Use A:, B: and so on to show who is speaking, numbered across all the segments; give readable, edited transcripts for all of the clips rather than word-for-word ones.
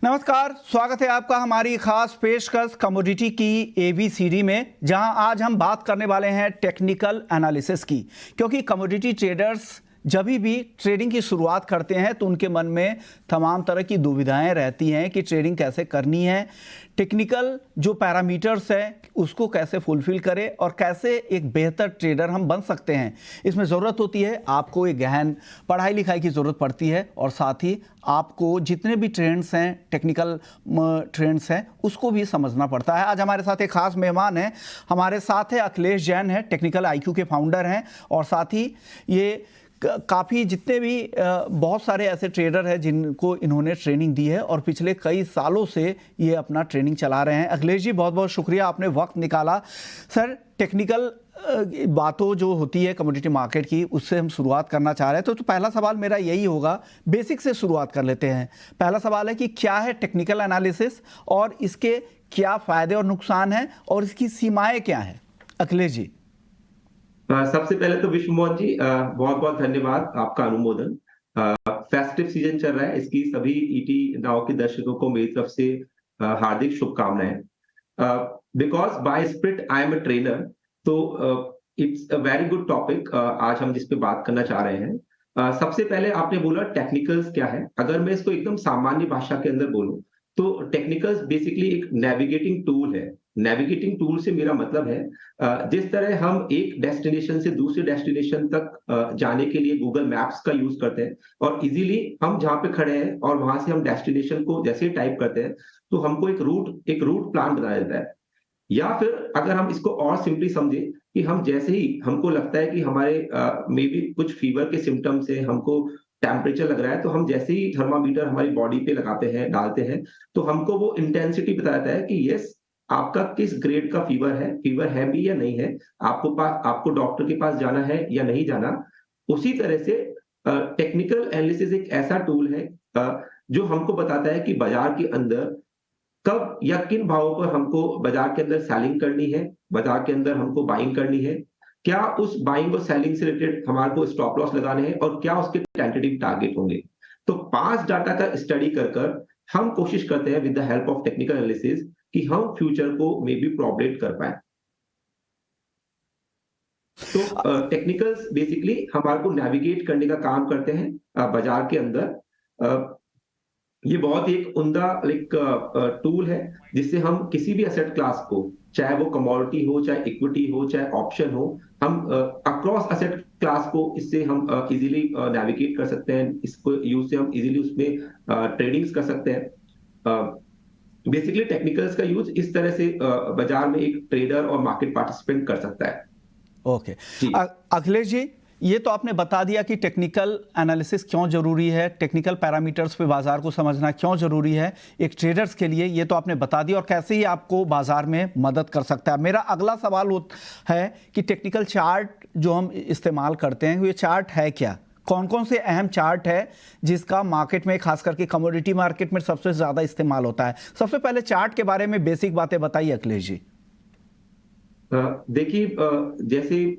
A: नमस्कार, स्वागत है आपका हमारी खास पेशकश कमोडिटी की एबीसीडी में, जहां आज हम बात करने वाले हैं टेक्निकल एनालिसिस की। क्योंकि कमोडिटी ट्रेडर्स जब भी ट्रेडिंग की शुरुआत करते हैं तो उनके मन में तमाम तरह की दुविधाएं रहती हैं कि ट्रेडिंग कैसे करनी है, टेक्निकल जो पैरामीटर्स है उसको कैसे फुलफिल करें और कैसे एक बेहतर ट्रेडर हम बन सकते हैं। इसमें ज़रूरत होती है आपको एक गहन पढ़ाई लिखाई की ज़रूरत पड़ती है और साथ ही आपको जितने भी ट्रेंड्स हैं, टेक्निकल ट्रेंड्स हैं, उसको भी समझना पड़ता है। आज हमारे साथ एक खास मेहमान हैं, हमारे साथ है अखिलेश जैन है, टेक्निकल आईक्यू के फाउंडर हैं और साथ ही ये काफ़ी जितने भी बहुत सारे ऐसे ट्रेडर हैं जिनको इन्होंने ट्रेनिंग दी है और पिछले कई सालों से ये अपना ट्रेनिंग चला रहे हैं। अखिलेश जी, बहुत बहुत शुक्रिया, आपने वक्त निकाला। सर, टेक्निकल बातों जो होती है कमोडिटी मार्केट की, उससे हम शुरुआत करना चाह रहे हैं। तो पहला सवाल मेरा यही होगा, बेसिक से शुरुआत कर लेते हैं। पहला सवाल है कि क्या है टेक्निकल एनालिसिस और इसके क्या फ़ायदे और नुकसान हैं और इसकी सीमाएँ क्या हैं? अखिलेश जी।
B: सबसे पहले तो विश्व मोहन जी, बहुत बहुत धन्यवाद, आपका अनुमोदन। फेस्टिव सीजन चल रहा है, इसकी सभी ईटी नाउ के दर्शकों को मेरी तरफ से हार्दिक शुभकामनाएं। Because by spirit I am a trainer, तो it's a very good topic आज हम जिस पे बात करना चाह रहे हैं। सबसे पहले आपने बोला टेक्निकल्स क्या है। अगर मैं इसको एकदम सामान्य भाषा के अंदर बोलूं तो टेक्निकल्स बेसिकली एक नेविगेटिंग टूल है। नेविगेटिंग टूल से मेरा मतलब है जिस तरह हम एक डेस्टिनेशन से दूसरे डेस्टिनेशन तक जाने के लिए गूगल मैप्स का यूज करते हैं और इजीली हम जहां पे खड़े हैं और वहां से हम डेस्टिनेशन को जैसे ही टाइप करते हैं तो हमको एक रूट प्लान बना देता है। या फिर अगर हम इसको और सिंपली समझे कि हम जैसे ही हमको लगता है कि हमारे मे बी कुछ फीवर के सिम्टम्स है, हमको टेम्परेचर लग रहा है, तो हम जैसे ही थर्मामीटर हमारी बॉडी पे लगाते हैं, डालते हैं, तो हमको वो इंटेंसिटी बताता है कि यस, आपका किस ग्रेड का फीवर है भी या नहीं है, आपको डॉक्टर के पास जाना है या नहीं जाना। उसी तरह से टेक्निकल एनालिसिस एक ऐसा टूल है जो हमको बताता है कि बाजार के अंदर कब या किन भावों पर हमको बाजार के अंदर सेलिंग करनी है, बाजार के अंदर हमको बाइंग करनी है, क्या उस बाइंग और सेलिंग से रिलेटेड हमारे को स्टॉप लॉस लगाने हैं और क्या उसके टेंटेटिव टारगेट होंगे। तो पास्ट डाटा का स्टडी कर कर हम कोशिश करते हैं with the help of technical analysis कि हम फ्यूचर को मे बी प्रोडिक्ट कर पाए। तो टेक्निकल्स बेसिकली हमारे को नेविगेट करने का काम करते हैं बाजार के अंदर। ये बहुत ही एक उम्दा टूल है जिससे हम किसी भी एसेट क्लास को, चाहे वो कमोडिटी हो, चाहे इक्विटी हो, चाहे ऑप्शन हो, हम अक्रॉस एसेट क्लास को इससे हम इजीली नेविगेट कर सकते हैं। इसको यूज से हम इजीली उसमें ट्रेडिंग्स कर सकते हैं। बेसिकली टेक्निकल्स का यूज इस तरह से बाजार में एक ट्रेडर और मार्केट पार्टिसिपेंट कर सकता है।
A: ओके, अखिलेश जी, ये तो आपने बता दिया कि टेक्निकल एनालिसिस क्यों ज़रूरी है, टेक्निकल पैरामीटर्स पे बाजार को समझना क्यों ज़रूरी है एक ट्रेडर्स के लिए, ये तो आपने बता दिया और कैसे ही आपको बाजार में मदद कर सकता है। मेरा अगला सवाल है कि टेक्निकल चार्ट जो हम इस्तेमाल करते हैं, ये चार्ट है क्या? कौन कौन से अहम चार्ट है जिसका मार्केट में, खास करके कमोडिटी मार्केट में सबसे ज़्यादा इस्तेमाल होता है? सबसे पहले चार्ट के बारे में बेसिक बातें बताइए अखिलेश जी।
B: देखिए, जैसे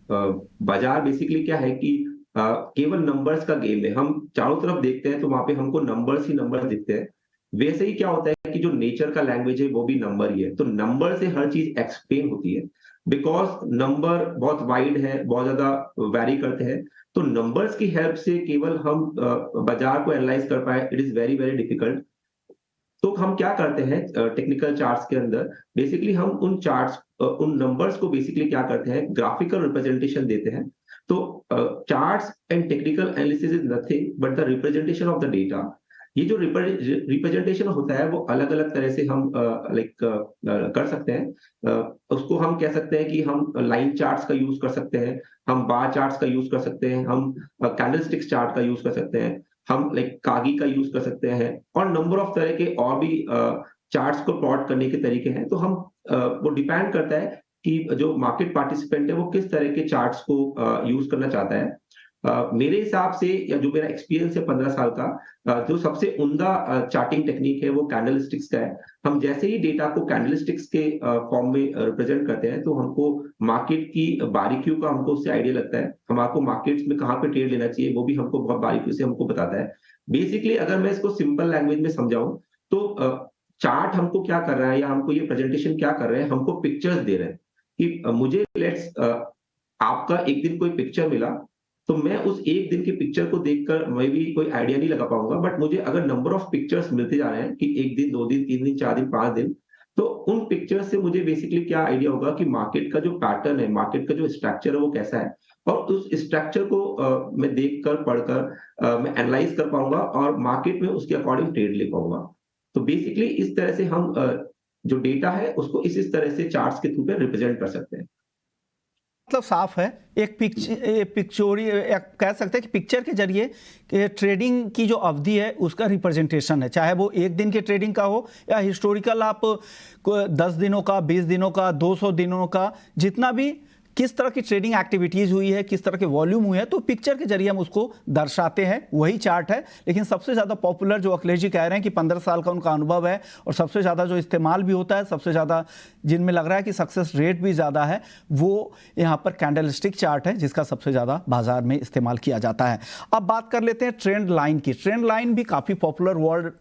B: बाजार बेसिकली क्या है कि केवल नंबर्स का गेम है। हम चारों तरफ देखते हैं तो वहां पे हमको नंबर्स ही नंबर्स दिखते हैं। वैसे ही क्या होता है कि जो नेचर का लैंग्वेज है वो भी नंबर ही है, तो नंबर से हर चीज एक्सप्लेन होती है। बिकॉज नंबर बहुत वाइड है, बहुत ज्यादा वैरी करते हैं, तो नंबर्स की हेल्प से केवल हम बाजार को एनालाइज कर पाए, it is very very difficult. तो हम क्या करते हैं टेक्निकल चार्ट्स के अंदर, बेसिकली हम उन नंबर्स को बेसिकली क्या करते हैं, ग्राफिकल रिप्रेजेंटेशन देते हैं। तो charts and technical analysis is nothing but the representation of the data. ये जो रिप्रेजेंटेशन होता है वो अलग अलग तरह से हम कर सकते हैं। उसको हम कह सकते हैं कि हम लाइन चार्ट्स का यूज कर सकते हैं, हम बार चार्ट्स का यूज कर सकते हैं, हम कैंडलस्टिक्स चार्ट का यूज कर सकते हैं, हम कागी का यूज कर सकते हैं और नंबर ऑफ तरह के और भी चार्ट्स को प्लॉट करने के तरीके हैं। तो हम वो डिपेंड करता है कि जो मार्केट पार्टिसिपेंट है वो किस तरह के चार्ट्स को यूज करना चाहता है। मेरे हिसाब से, या जो मेरा एक्सपीरियंस है 15 साल का, जो सबसे उम्दा चार्टिंग टेक्निक है वो कैंडलस्टिक्स का है। हम जैसे ही डेटा को कैंडलस्टिक्स के फॉर्म में रिप्रेजेंट करते हैं तो हमको मार्केट की बारीकियों का हमको उससे आइडिया लगता है। हमको मार्केट्स में कहाँ पे ट्रेड लेना चाहिए वो भी हमको बहुत बारीकियों से हमको बताता है। बेसिकली अगर मैं इसको सिंपल लैंग्वेज में समझाऊं तो चार्ट हमको क्या कर रहा है या हमको ये प्रेजेंटेशन क्या कर रहे हैं, हमको पिक्चर्स दे रहे हैं कि मुझे आपका एक दिन कोई पिक्चर मिला, तो मैं उस एक दिन की पिक्चर को देखकर मैं भी कोई आइडिया नहीं लगा पाऊंगा, बट मुझे अगर नंबर ऑफ पिक्चर्स मिलते जा रहे हैं कि एक दिन, 2 दिन, 3 दिन, 4 दिन, 5 दिन, तो उन पिक्चर से मुझे बेसिकली क्या आइडिया होगा कि मार्केट का जो पैटर्न है, मार्केट का जो स्ट्रक्चर है वो कैसा है, और उस स्ट्रक्चर को मैं देखकर, पढ़कर मैं एनालाइज कर पाऊंगा और मार्केट में उसके अकॉर्डिंग ट्रेड ले पाऊंगा। तो बेसिकली इस तरह से हम जो डेटा है उसको इस तरह से चार्ट्स के थ्रू पे रिप्रेजेंट कर सकते हैं।
A: मतलब साफ है, एक पिक्चोरी कह सकते हैं कि पिक्चर के जरिए ट्रेडिंग की जो अवधि है उसका रिप्रेजेंटेशन है, चाहे वो एक दिन के ट्रेडिंग का हो या हिस्टोरिकल, आप 10 दिनों का, 20 दिनों का, 200 दिनों का, जितना भी किस तरह की ट्रेडिंग एक्टिविटीज हुई है, किस तरह के वॉल्यूम हुए हैं, तो पिक्चर के जरिए हम उसको दर्शाते हैं, वही चार्ट है। लेकिन सबसे ज़्यादा पॉपुलर जो अखिलेश जी कह रहे हैं कि 15 साल का उनका अनुभव है और सबसे ज़्यादा जो इस्तेमाल भी होता है, सबसे ज़्यादा जिनमें लग रहा है कि सक्सेस रेट भी ज़्यादा है, वो यहाँ पर कैंडलस्टिक चार्ट है जिसका सबसे ज़्यादा बाजार में इस्तेमाल किया जाता है। अब बात कर लेते हैं ट्रेंड लाइन की। ट्रेंड लाइन भी काफ़ी पॉपुलर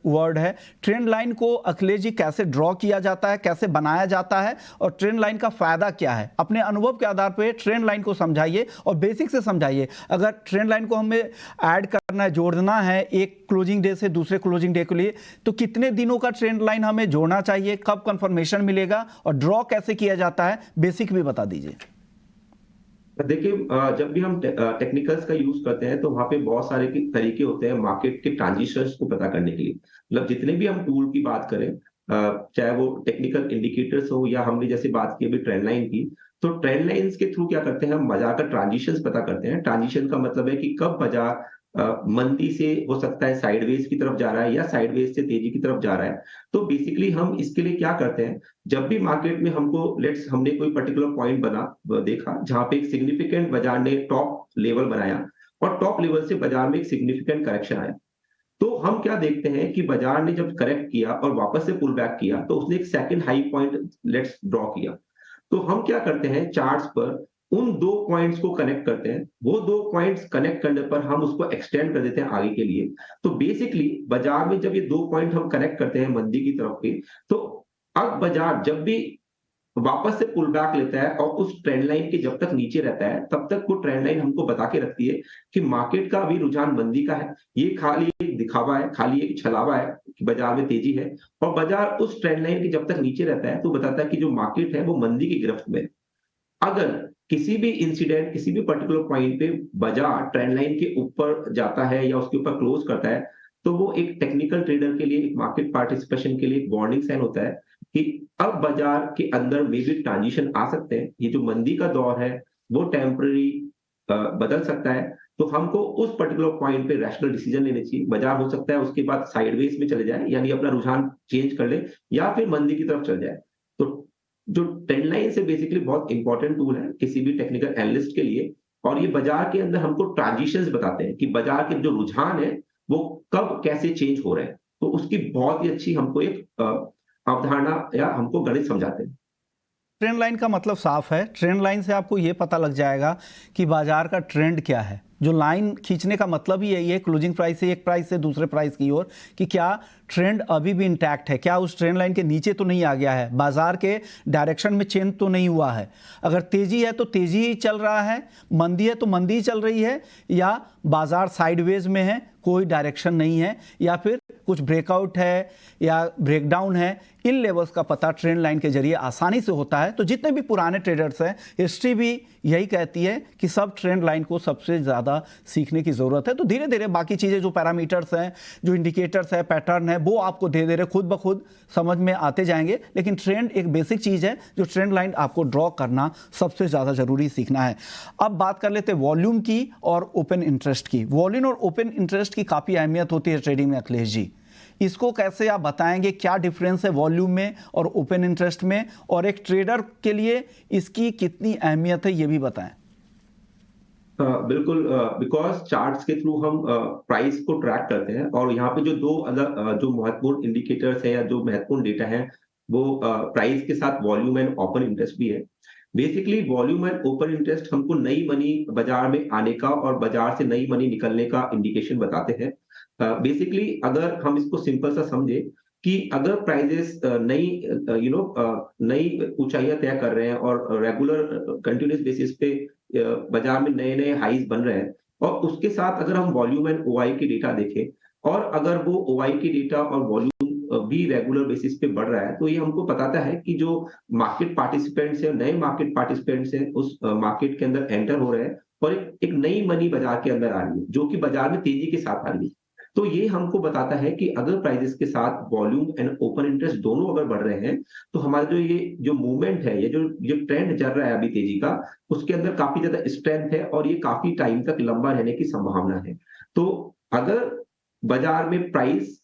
A: वर्ड है। ट्रेंड लाइन को अखिलेश जी कैसे ड्रॉ किया जाता है, कैसे बनाया जाता है और ट्रेंड लाइन का फ़ायदा क्या है, अपने अनुभव के आधार पे ट्रेंड लाइन को समझाइए और बेसिक से समझाइए। अगर ट्रेंड लाइन को हमें ऐड करना है, जोड़ना है एक क्लोजिंग डे से दूसरे क्लोजिंग डे के लिए, तो कितने दिनों का ट्रेंड लाइन हमें जोड़ना चाहिए, कब कंफर्मेशन मिलेगा और ड्रॉ कैसे किया जाता है, बेसिक भी बता दीजिए।
B: देखिए, जब भी हम टेक्निकल्स का यूज करते हैं तो वहां पे बहुत सारे तरीके होते हैं मार्केट के ट्रांजिशंस को पता करने के लिए। मतलब जितने भी हम टूल की बात करें, चाहे वो टेक्निकल इंडिकेटर्स हो या हमने जैसे बात की अभी ट्रेंड लाइन की, तो ट्रेंड लाइंस के थ्रू क्या करते हैं, हम बाजार का ट्रांजिशंस पता करते हैं। ट्रांजिशन का मतलब है कि कब बाजार मंदी से हो सकता है साइडवेज की तरफ जा रहा है या साइडवेज से तेजी की तरफ जा रहा है। तो बेसिकली हम इसके लिए क्या करते हैं, जब भी मार्केट में हमने कोई पर्टिकुलर पॉइंट देखा जहां पे एक सिग्निफिकेंट बाजार ने टॉप लेवल बनाया और टॉप लेवल से बाजार में एक सिग्निफिकेंट करेक्शन आया, तो हम क्या देखते हैं कि बाजार ने जब करेक्ट किया और वापस से पुल बैक किया तो उसने एक second high point let's draw किया। तो हम क्या करते हैं, चार्ट्स पर उन 2 पॉइंट्स को कनेक्ट करते हैं। वो 2 पॉइंट्स कनेक्ट करने पर हम उसको एक्सटेंड कर देते हैं आगे के लिए। तो बेसिकली बाजार में जब ये 2 पॉइंट हम कनेक्ट करते हैं मंदी की तरफ के, तो अब बाजार जब भी वापस से पुल बैक लेता है और उस ट्रेंड लाइन के जब तक नीचे रहता है, तब तक वो ट्रेंड लाइन हमको बता के रखती है कि मार्केट का अभी रुझान मंदी का है। ये खाली एक दिखावा है, खाली एक छलावा है कि बाजार में तेजी है, और बाजार उस ट्रेंड लाइन के जब तक नीचे रहता है तो बताता है कि जो मार्केट है वो मंदी की गिरफ्त में है। अगर किसी भी इंसिडेंट, किसी भी पर्टिकुलर पॉइंट पे बाजार ट्रेंड लाइन के ऊपर जाता है या उसके ऊपर क्लोज करता है, तो वो एक टेक्निकल ट्रेडर के लिए, एक मार्केट पार्टिसिपेशन के लिए एक वार्निंग साइन होता है कि अब बाजार के अंदर मे भी ट्रांजिशन आ सकते हैं। ये जो मंदी का दौर है वो टेम्पररी बदल सकता है। तो हमको उस पर्टिकुलर पॉइंट पे रैशनल डिसीजन लेने चाहिए। बाजार हो सकता है उसके बाद साइडवेज में चले जाए, यानी अपना रुझान चेंज कर ले, या फिर मंदी की तरफ चल जाए। तो जो ट्रेंड लाइन से बेसिकली बहुत इंपॉर्टेंट टूल है किसी भी टेक्निकल एनालिस्ट के लिए, और ये बाजार के अंदर हमको ट्रांजिशंस बताते हैं कि बाजार के जो रुझान है वो कब कैसे चेंज हो रहे हैं। तो उसकी बहुत ही अच्छी हमको एक अवधारणा या हमको गणित समझाते हैं।
A: ट्रेंड लाइन का मतलब साफ है। ट्रेंड लाइन से आपको ये पता लग जाएगा कि बाजार का ट्रेंड क्या है। जो लाइन खींचने का मतलब ही यही है, क्लोजिंग प्राइस से एक प्राइस से दूसरे प्राइस की ओर, कि क्या ट्रेंड अभी भी इंटैक्ट है, क्या उस ट्रेंड लाइन के नीचे तो नहीं आ गया है, बाजार के डायरेक्शन में चेंज तो नहीं हुआ है। अगर तेजी है तो तेजी ही चल रहा है, मंदी है तो मंदी ही चल रही है, या बाजार साइडवेज में है, कोई डायरेक्शन नहीं है, या फिर कुछ ब्रेकआउट है या ब्रेकडाउन है। इन लेवल्स का पता ट्रेंड लाइन के जरिए आसानी से होता है। तो जितने भी पुराने ट्रेडर्स हैं, हिस्ट्री भी यही कहती है कि सब ट्रेंड लाइन को सबसे ज़्यादा सीखने की ज़रूरत है। तो धीरे धीरे बाकी चीज़ें, जो पैरामीटर्स हैं, जो इंडिकेटर्स है, पैटर्न है, वो आपको धीरे धीरे खुद ब खुद समझ में आते जाएंगे। लेकिन ट्रेंड एक बेसिक चीज़ है जो ट्रेंड लाइन आपको ड्रॉ करना सबसे ज़्यादा ज़रूरी सीखना है। अब बात कर लेते हैं वॉल्यूम की और ओपन इंटरेस्ट की। वॉल्यूम और ओपन इंटरेस्ट की काफ़ी अहमियत होती है ट्रेडिंग में अखिलेश जी। इसको कैसे आप बताएंगे, क्या डिफरेंस है वॉल्यूम में और ओपन इंटरेस्ट में, और एक ट्रेडर के लिए इसकी कितनी अहमियत है ये भी बताएं।
B: बिल्कुल, बिकॉज चार्ट्स के थ्रू हम प्राइस को ट्रैक करते हैं, और यहाँ पे जो 2 अलग जो महत्वपूर्ण इंडिकेटर्स है या जो महत्वपूर्ण डेटा है वो प्राइस के साथ वॉल्यूम एंड ओपन इंटरेस्ट भी है। Basically volume and open interest हमको नई मनी बाजार में आने का और बाजार से नई मनी निकलने का इंडिकेशन बताते हैं। बेसिकली अगर हम इसको सिंपल सा समझे कि अगर प्राइजेस नई ऊंचाइयां तय कर रहे हैं और रेगुलर कंटिन्यूस बेसिस पे बाजार में नए नए हाईज बन रहे हैं, और उसके साथ अगर हम वॉल्यूम एंड ओआई की डेटा देखें, और अगर वो ओआई की डेटा और वॉल्यूम भी रेगुलर बेसिस पे बढ़ रहा है, तो ये हमको बताता है कि जो मार्केट पार्टिसिपेंट्स है, नए मार्केट पार्टिसिपेंट्स हैं, उस मार्केट के अंदर एंटर हो रहे हैं, और एक नई मनी बाजार के अंदर आ रही है, जो कि बाजार में तेजी के साथ आ रही है। तो ये हमको बताता है कि अगर प्राइजेस के साथ वॉल्यूम एंड ओपन इंटरेस्ट दोनों अगर बढ़ रहे हैं, तो हमारा जो मूवमेंट है, ये जो ट्रेंड चल रहा है अभी तेजी का, उसके अंदर काफी ज्यादा स्ट्रेंथ है, और ये काफी टाइम तक लंबा रहने की संभावना है। तो अगर बाजार में price,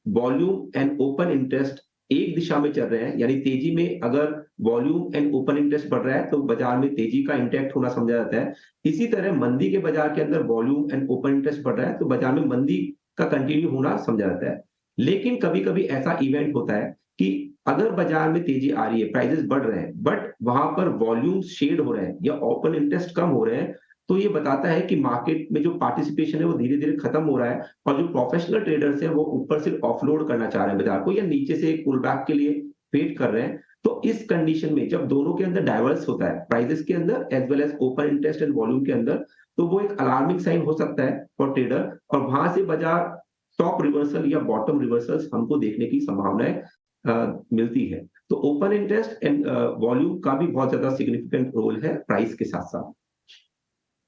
B: volume and open interest एक दिशा में चल रहे हैं, यानी तेजी में अगर वॉल्यूम एंड ओपन इंटरेस्ट बढ़ रहा है, तो बाजार में तेजी का इंटैक्ट होना समझा जाता है। इसी तरह मंदी के बाजार के अंदर वॉल्यूम एंड ओपन इंटरेस्ट बढ़ रहा है, तो बाजार में मंदी का कंटिन्यू होना समझा जाता है। लेकिन कभी-कभी ऐसा इवेंट होता है कि अगर बाजार में तेजी आ रही है, प्राइसेस बढ़ रहे हैं, बट वहां पर वॉल्यूम शेड हो रहे हैं या ओपन इंटरेस्ट कम हो रहे हैं, तो ये बताता है कि मार्केट में जो पार्टिसिपेशन है वो धीरे-धीरे खत्म हो रहा है, और जो प्रोफेशनल ट्रेडर्स हैं वो ऊपर से ऑफलोड करना चाह रहे हैं बाजार को, या नीचे से एक पुल बैक के लिए वेट कर रहे हैं। तो इस कंडीशन में जब दोनों के अंदर डाइवर्स होता है, प्राइसेस के अंदर as well as open interest and volume के अंदर, तो वो एक अलार्मिंग साइन हो सकता है फॉर ट्रेडर, और वहां से बाजार टॉप रिवर्सल या बॉटम रिवर्सल्स हमको देखने की संभावनाएं मिलती है। तो ओपन इंटरेस्ट एंड वॉल्यूम का भी बहुत ज्यादा सिग्निफिकेंट रोल है प्राइस के साथ साथ।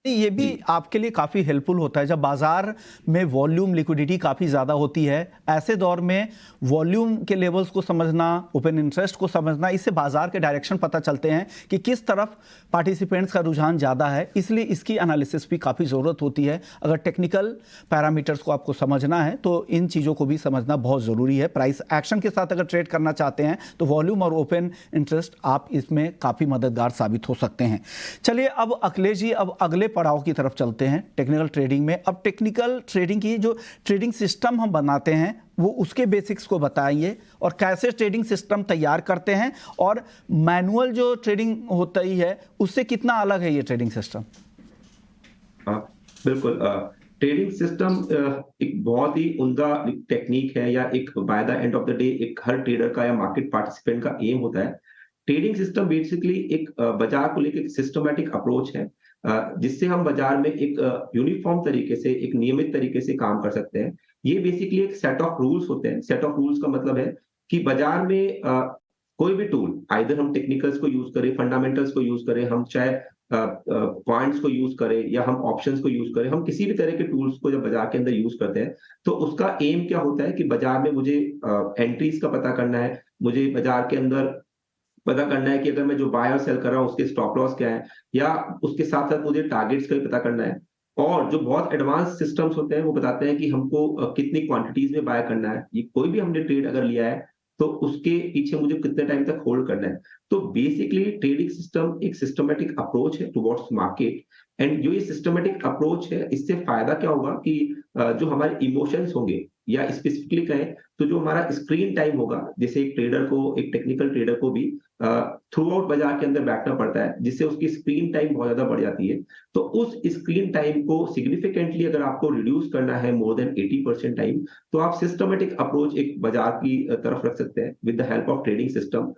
A: ये भी
B: जी।
A: आपके लिए काफ़ी हेल्पफुल होता है जब बाजार में वॉल्यूम लिक्विडिटी काफ़ी ज़्यादा होती है। ऐसे दौर में वॉल्यूम के लेवल्स को समझना, ओपन इंटरेस्ट को समझना, इससे बाजार के डायरेक्शन पता चलते हैं कि किस तरफ पार्टिसिपेंट्स का रुझान ज़्यादा है। इसलिए इसकी एनालिसिस भी काफ़ी ज़रूरत होती है। अगर टेक्निकल पैरामीटर्स को आपको समझना है तो इन चीज़ों को भी समझना बहुत ज़रूरी है। प्राइस एक्शन के साथ अगर ट्रेड करना चाहते हैं तो वॉल्यूम और ओपन इंटरेस्ट आप इसमें काफ़ी मददगार साबित हो सकते हैं। चलिए अब अखिलेश जी, अब अगले पड़ाव की तरफ चलते हैं टेक्निकल ट्रेडिंग में। अब टेक्निकल ट्रेडिंग की जो ट्रेडिंग सिस्टम हम बनाते हैं वो उसके बेसिक्स को बताइए, और कैसे ट्रेडिंग सिस्टम तैयार करते हैं, और मैनुअल जो ट्रेडिंग होता ही है उससे कितना अलग है ये ट्रेडिंग सिस्टम।
B: बिल्कुल। ट्रेडिंग सिस्टम एक बहुत ही उम्दा टेक्निक है, या एक by the end of the day एक हर ट्रेडर का या मार्केट पार्टिसिपेंट का एम होता है। ट्रेडिंग सिस्टम बेसिकली एक बाजार को लेकर एक सिस्टमैटिक अप्रोच है, जिससे हम बाजार में एक यूनिफॉर्म तरीके से, एक नियमित तरीके से काम कर सकते हैं। ये बेसिकली एक सेट ऑफ रूल्स होते हैं। सेट ऑफ रूल्स का मतलब है कि बाजार में कोई भी टूल, आइदर हम टेक्निकल्स को यूज करें, फंडामेंटल्स को यूज करें, हम चाहे पॉइंट्स को यूज करें या हम ऑप्शंस को यूज करें, हम किसी भी तरह के टूल्स को जब बाजार के अंदर यूज करते हैं, तो उसका एम क्या होता है कि बाजार में मुझे एंट्रीज का पता करना है, मुझे बाजार के अंदर पता करना है कि अगर मैं जो बाय और सेल कर रहा हूँ उसके स्टॉप लॉस क्या है, या उसके साथ साथ मुझे टारगेट्स का भी पता करना है। और जो बहुत एडवांस सिस्टम्स होते हैं वो बताते हैं कि हमको कितनी क्वांटिटीज में बाय करना है, ये कोई भी हमने ट्रेड अगर लिया है तो उसके पीछे मुझे कितने टाइम तक होल्ड करना है। तो बेसिकली ट्रेडिंग सिस्टम एक सिस्टमेटिक अप्रोच है टुवर्ड्स मार्केट, एंड जो ये सिस्टमेटिक अप्रोच है, इससे फायदा क्या होगा कि जो हमारे इमोशंस होंगे, या स्पेसिफिकली कहें तो जो हमारा स्क्रीन टाइम होगा, जैसे एक ट्रेडर को, एक टेक्निकल ट्रेडर को भी थ्रू आउट बाजार के अंदर बैठना पड़ता है, जिससे उसकी स्क्रीन टाइम बहुत ज्यादा बढ़ जाती है। तो उस स्क्रीन टाइम को सिग्निफिकेंटली अगर आपको रिड्यूस करना है मोर देन 80% टाइम, तो आप सिस्टमेटिक अप्रोच एक बाजार की तरफ रख सकते हैं with the help of trading system.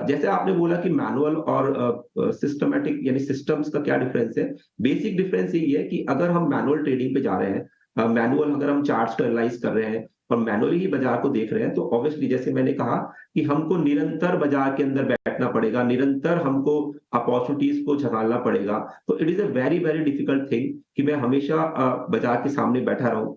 B: जैसे आपने बोला कि मैनुअल और सिस्टमेटिक यानी सिस्टम्स का क्या डिफरेंस है। बेसिक डिफरेंस यही है कि अगर हम मैनुअल ट्रेडिंग पे जा रहे हैं, मैनुअल अगर हम चार्ट्स को एनालाइज कर रहे हैं और मैनुअली ही बाजार को देख रहे हैं, तो ऑब्वियसली जैसे मैंने कहा कि हमको निरंतर बाजार के अंदर बैठना पड़ेगा, निरंतर हमको अपॉर्चुनिटीज को झकालना पड़ेगा। तो it is a very very difficult thing कि मैं हमेशा बाजार के सामने बैठा रहूं।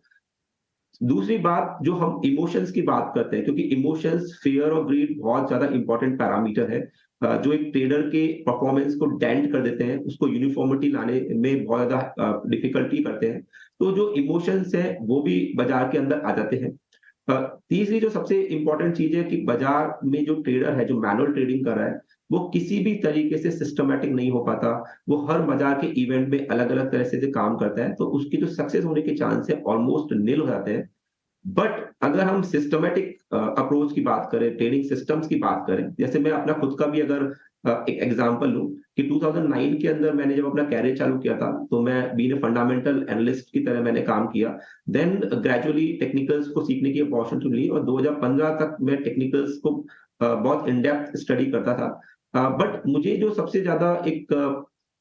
B: दूसरी बात, जो हम इमोशंस की बात करते हैं, क्योंकि इमोशंस, फियर और ग्रीड बहुत ज्यादा इंपॉर्टेंट पैरामीटर है, जो एक ट्रेडर के परफॉर्मेंस को डेंट कर देते हैं, उसको यूनिफॉर्मिटी लाने में बहुत ज्यादा डिफिकल्टी करते हैं। तो जो इमोशंस है वो भी बाजार के अंदर आ जाते हैं। तीसरी जो सबसे इंपॉर्टेंट चीज है कि बाजार में जो ट्रेडर है, जो मैनुअल ट्रेडिंग कर रहा है, वो किसी भी तरीके से सिस्टमैटिक नहीं हो पाता। वो हर बाजार के इवेंट में अलग अलग तरह से काम करता है, तो उसकी जो सक्सेस होने के चांस है ऑलमोस्ट निल हो जाते हैं। बट अगर हम सिस्टमेटिक अप्रोच की बात करें, ट्रेडिंग सिस्टम्स की बात करें, जैसे मैं अपना खुद का भी अगर एक एग्जांपल लूं कि 2009 के अंदर मैंने जब अपना कैरियर चालू किया था, तो मैं बीइंग अ फंडामेंटल एनालिस्ट की तरह मैंने काम किया। देन ग्रेजुअली टेक्निकल्स को सीखने की अपॉर्चुनिटी मिली और 2015 तक मैं टेक्निकल्स को बहुत इन डेप्थ स्टडी करता था। बट मुझे जो सबसे ज्यादा एक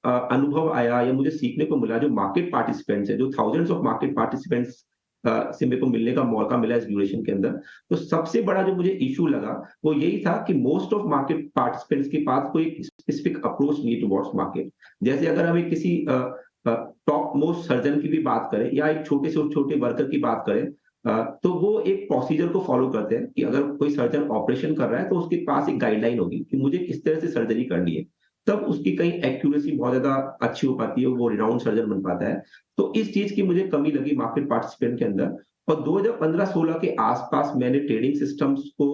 B: अनुभव आया या मुझे सीखने को मिला, जो मार्केट पार्टिसिपेंट्स है, जो थाउजेंड्स ऑफ मार्केट पार्टिसिपेंट्स से मेरे को मिलने का मौका मिला इस ड्यूरेशन के अंदर, तो सबसे बड़ा जो मुझे इशू लगा वो यही था कि मोस्ट ऑफ मार्केट पार्टिसिपेंट्स के पास कोई स्पेसिफिक अप्रोच नहीं टुवर्ड्स मार्केट। जैसे अगर हमें किसी टॉप मोस्ट सर्जन की भी बात करें या एक छोटे से छोटे वर्कर की बात करें, तो वो एक प्रोसीजर को फॉलो करते हैं कि अगर कोई सर्जन ऑपरेशन कर रहा है तो उसके पास एक गाइडलाइन होगी कि मुझे किस तरह से सर्जरी करनी है, तब उसकी कहीं एक्यूरेसी बहुत ज्यादा अच्छी हो पाती है, वो रिनाउंड सर्जन बन पाता है। तो इस चीज की मुझे कमी लगी मार्केट पार्टिसिपेंट के अंदर। और 2015-16 के आसपास मैंने ट्रेडिंग सिस्टम्स को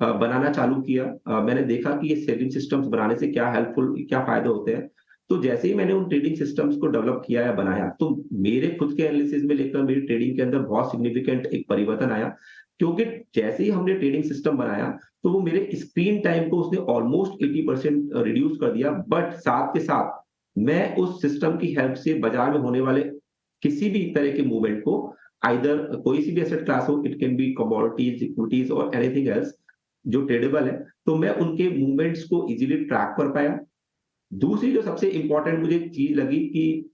B: बनाना चालू किया। मैंने देखा कि ये सेलिंग सिस्टम्स बनाने से क्या हेल्पफुल, क्या फायदे होते हैं। तो जैसे ही मैंने उन ट्रेडिंग सिस्टम्स को डेवलप किया या बनाया, तो मेरे खुद के एनालिसिस में लेकर मेरी ट्रेडिंग के अंदर बहुत सिग्निफिकेंट एक परिवर्तन आया। क्योंकि जैसे ही हमने ट्रेडिंग सिस्टम बनाया, तो वो मेरे स्क्रीन टाइम को उसने ऑलमोस्ट 80% रिड्यूस कर दिया। बट साथ के साथ मैं उस सिस्टम की हेल्प से बाजार में होने वाले किसी भी तरह के मूवमेंट को, आइदर कोई सी भी एसेट क्लास हो, it can be commodities, equities और एनीथिंग एल्स जो ट्रेडेबल है, तो मैं उनके मूवमेंट्स को इजीली ट्रैक कर पाया। दूसरी जो सबसे इंपॉर्टेंट मुझे चीज लगी कि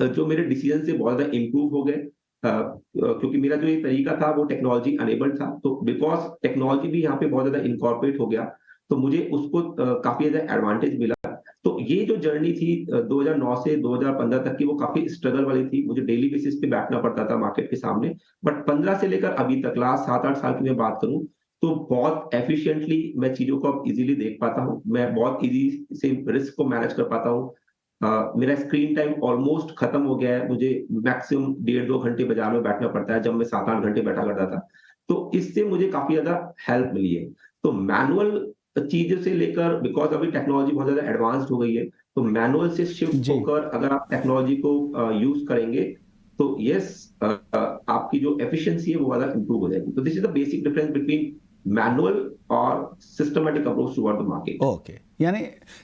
B: जो मेरे डिसीजन से बहुत ज्यादा इंप्रूव हो गए, क्योंकि मेरा जो ये तरीका था वो टेक्नोलॉजी अनेबल्ड था, तो बिकॉज टेक्नोलॉजी भी यहाँ पे बहुत ज्यादा इनकॉर्पोरेट हो गया, तो मुझे उसको काफी ज्यादा एडवांटेज मिला। तो ये जो जर्नी थी 2009 से 2015 तक की, वो काफी स्ट्रगल वाली थी। मुझे डेली बेसिस पे बैठना पड़ता था मार्केट के सामने। बट 15 से लेकर अभी तक लास्ट 7-8 साल की मैं बात करूं, तो बहुत एफिशिएंटली मैं चीजों को अब इजीली देख पाता हूं। मैं बहुत इजी से रिस्क को मैनेज कर पाता हूं। मेरा स्क्रीन टाइम ऑलमोस्ट खत्म हो गया है। मुझे मैक्सिमम 1.5-2 घंटे बाजार में बैठना पड़ता है, जब मैं 7-8 घंटे बैठा करता था। तो इससे मुझे काफी ज्यादा हेल्प मिली है। तो मैनुअल चीजों से लेकर, बिकॉज अभी टेक्नोलॉजी बहुत ज्यादा एडवांस्ड हो गई है, तो मैनुअल से शिफ्ट
A: जी।
B: होकर अगर आप टेक्नोलॉजी को यूज करेंगे, तो यस, आपकी जो एफिशिएंसी है वो ज्यादा इंप्रूव हो जाएगी। तो this is the basic difference between manual और systematic approach toward the market.
A: Okay, यानी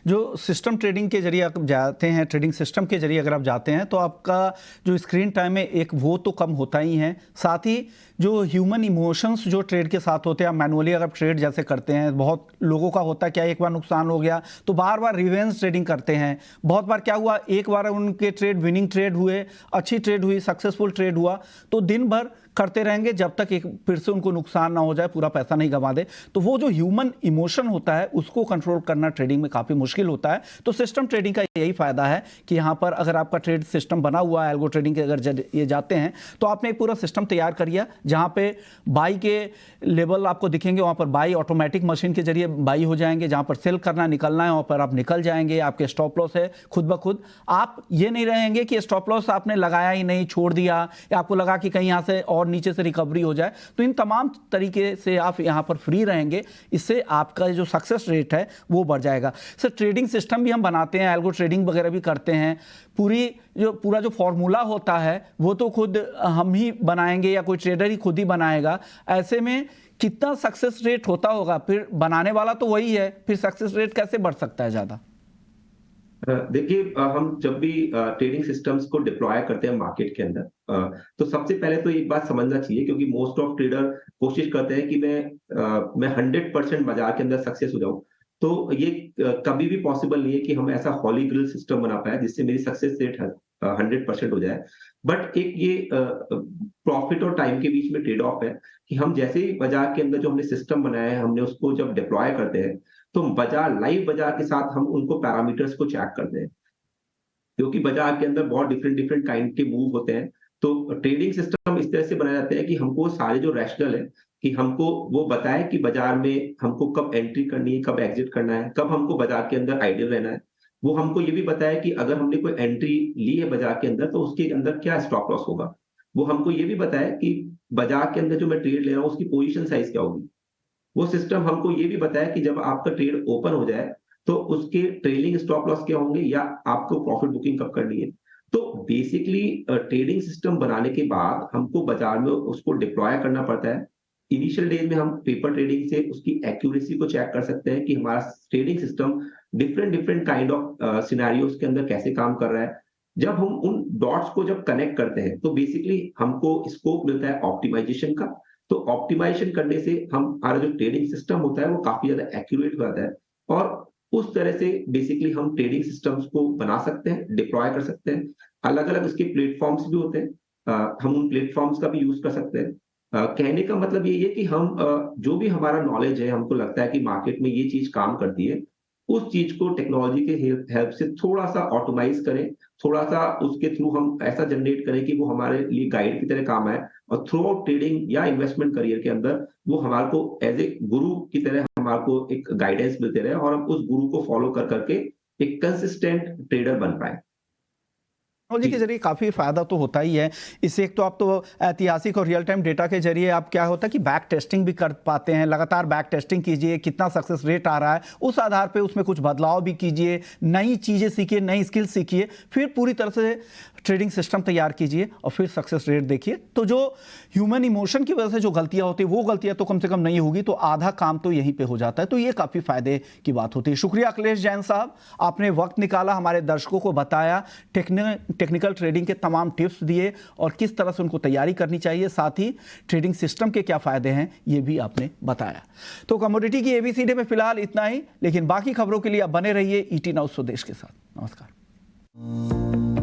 A: जो सिस्टम ट्रेडिंग के जरिए आप जाते हैं, ट्रेडिंग सिस्टम के जरिए अगर आप जाते हैं, तो आपका जो स्क्रीन टाइम है एक वो तो कम होता ही है, साथ ही जो ह्यूमन इमोशंस जो ट्रेड के साथ होते हैं, आप मैनुअली अगर ट्रेड जैसे करते हैं, बहुत लोगों का होता है क्या, एक बार नुकसान हो गया तो बार बार रिवेंज ट्रेडिंग करते हैं। बहुत बार क्या हुआ, एक बार उनके ट्रेड विनिंग ट्रेड हुए, अच्छी ट्रेड हुई, सक्सेसफुल ट्रेड हुआ, तो दिन भर करते रहेंगे जब तक एक फिर से उनको नुकसान ना हो जाए, पूरा पैसा नहीं गंवा दे। तो वो जो ह्यूमन इमोशन होता है उसको कंट्रोल करना ट्रेडिंग में काफ़ी मुश्किल होता है। तो सिस्टम ट्रेडिंग का यही फायदा है कि यहाँ पर अगर आपका ट्रेड सिस्टम बना हुआ है, एल्गो ट्रेडिंग के अगर ये जाते हैं, तो आपने एक पूरा सिस्टम तैयार कर लिया जहाँ पे बाई के लेवल आपको दिखेंगे, वहाँ पर बाई ऑटोमेटिक मशीन के जरिए बाई हो जाएंगे, जहाँ पर सेल करना निकलना है वहाँ पर आप निकल जाएंगे। आपके स्टॉप लॉस है खुद ब खुद, आप ये नहीं रहेंगे कि स्टॉप लॉस आपने लगाया ही नहीं, छोड़ दिया, या आपको लगा कि कहीं यहाँ से और नीचे से रिकवरी हो जाए। तो इन तमाम तरीके से आप यहाँ पर फ्री रहेंगे, इससे आपका जो सक्सेस रेट है वो बढ़ जाएगा। सर, ट्रेडिंग सिस्टम भी हम बनाते हैं, एल्गो ट्रेडिंग वगैरह भी करते हैं, पूरा जो फॉर्मूला होता है वो तो खुद हम ही बनाएंगे या कोई ट्रेडर ही खुद ही बनाएगा। ऐसे में कितना सक्सेस रेट होता होगा? फिर बनाने वाला तो वही है, फिर सक्सेस रेट कैसे बढ़ सकता है ज़्यादा?
B: देखिए, हम जब भी ट्रेडिंग सिस्टम्स को डिप्लॉय करते हैं मार्केट के अंदर, तो सबसे पहले तो एक बात समझना चाहिए, क्योंकि मोस्ट ऑफ ट्रेडर कोशिश करते हैं कि मैं 100% बाजार के अंदर सक्सेस हो जाऊं। तो ये कभी भी पॉसिबल नहीं है कि हम ऐसा हॉली ग्रिल सिस्टम बना पाए जिससे मेरी सक्सेस रेट 100% हो जाए। बट एक ये प्रॉफिट और टाइम के बीच में ट्रेड ऑफ है कि हम जैसे ही बाजार के अंदर जो हमने सिस्टम बनाया है, हमने उसको जब डिप्लॉय करते हैं, तो लाइव बाजार के साथ हम उनको पैरामीटर्स को चेक करते हैं, क्योंकि बाजार के अंदर बहुत डिफरेंट डिफरेंट काइंड के मूव होते हैं। तो ट्रेडिंग सिस्टम इस तरह से बनाया जाता है कि हमको सारे जो रैशनल है, कि हमको वो बताए कि बाजार में हमको कब एंट्री करनी है, कब एग्जिट करना है, कब हमको बाजार के अंदर आइडियल रहना है। वो हमको ये भी बताया कि अगर हमने कोई एंट्री ली है बाजार के अंदर, तो उसके अंदर क्या स्टॉप लॉस होगा। वो हमको ये भी बताया कि बाजार के अंदर जो मैं ट्रेड ले रहा हूँ उसकी पोजीशन साइज क्या होगी। वो सिस्टम हमको ये भी बताया कि जब आपका ट्रेड ओपन हो जाए, तो उसके ट्रेलिंग स्टॉप लॉस क्या होंगे, या आपको प्रॉफिट बुकिंग कब करनी है। तो बेसिकली ट्रेडिंग सिस्टम बनाने के बाद हमको बाजार में उसको डिप्लॉय करना पड़ता है। इनिशियल डेज में हम पेपर ट्रेडिंग से उसकी एक्यूरेसी को चेक कर सकते हैं कि हमारा trading system different different kind of scenarios के अंदर कैसे काम कर रहा है। जब हम उन डॉट्स को जब कनेक्ट करते हैं तो बेसिकली हमको स्कोप मिलता है ऑप्टिमाइजेशन का। तो ऑप्टिमाइजेशन करने से हमारा जो ट्रेडिंग सिस्टम होता है वो काफी ज्यादा एक्यूरेट हो जाता है, और उस तरह से बेसिकली हम ट्रेडिंग सिस्टम्स को बना सकते हैं, डिप्लॉय कर सकते हैं। अलग अलग उसके प्लेटफॉर्म्स भी होते हैं, हम उन प्लेटफॉर्म्स का भी यूज कर सकते हैं। कहने का मतलब ये है कि हम जो भी हमारा नॉलेज है, हमको लगता है कि मार्केट में ये चीज काम करती है, उस चीज को टेक्नोलॉजी के हेल्प से थोड़ा सा ऑटोमाइज करें, थोड़ा सा उसके थ्रू हम ऐसा जनरेट करें कि वो हमारे लिए गाइड की तरह काम आए, और थ्रू आउट ट्रेडिंग या इन्वेस्टमेंट करियर के अंदर वो हमारे को एज ए गुरु की तरह हमारे को एक गाइडेंस मिलते रहे, और हम उस गुरु को फॉलो कर करके एक कंसिस्टेंट ट्रेडर बन पाए।
A: टेक्नोलॉजी के जरिए काफ़ी फ़ायदा तो होता ही है। इससे एक तो आप तो ऐतिहासिक और रियल टाइम डेटा के जरिए आप क्या होता है कि बैक टेस्टिंग भी कर पाते हैं, लगातार बैक टेस्टिंग कीजिए, कितना सक्सेस रेट आ रहा है, उस आधार पे उसमें कुछ बदलाव भी कीजिए, नई चीज़ें सीखिए, नई स्किल सीखिए, फिर पूरी तरह से ट्रेडिंग सिस्टम तैयार कीजिए और फिर सक्सेस रेट देखिए। तो जो ह्यूमन इमोशन की वजह से जो गलतियाँ होती है वो गलतियाँ तो कम से कम नहीं होगी, तो आधा काम तो यहीं पे हो जाता है। तो ये काफ़ी फ़ायदे की बात होती है। शुक्रिया अखिलेश जैन साहब, आपने वक्त निकाला, हमारे दर्शकों को बताया, टेक्निकल ट्रेडिंग के तमाम टिप्स दिए और किस तरह से उनको तैयारी करनी चाहिए, साथ ही ट्रेडिंग सिस्टम के क्या फ़ायदे हैं ये भी आपने बताया। तो कमोडिटी की एबीसीडी में फिलहाल इतना ही, लेकिन बाकी खबरों के लिए आप बने रहिए ईटी नाउ स्वदेश के साथ। नमस्कार।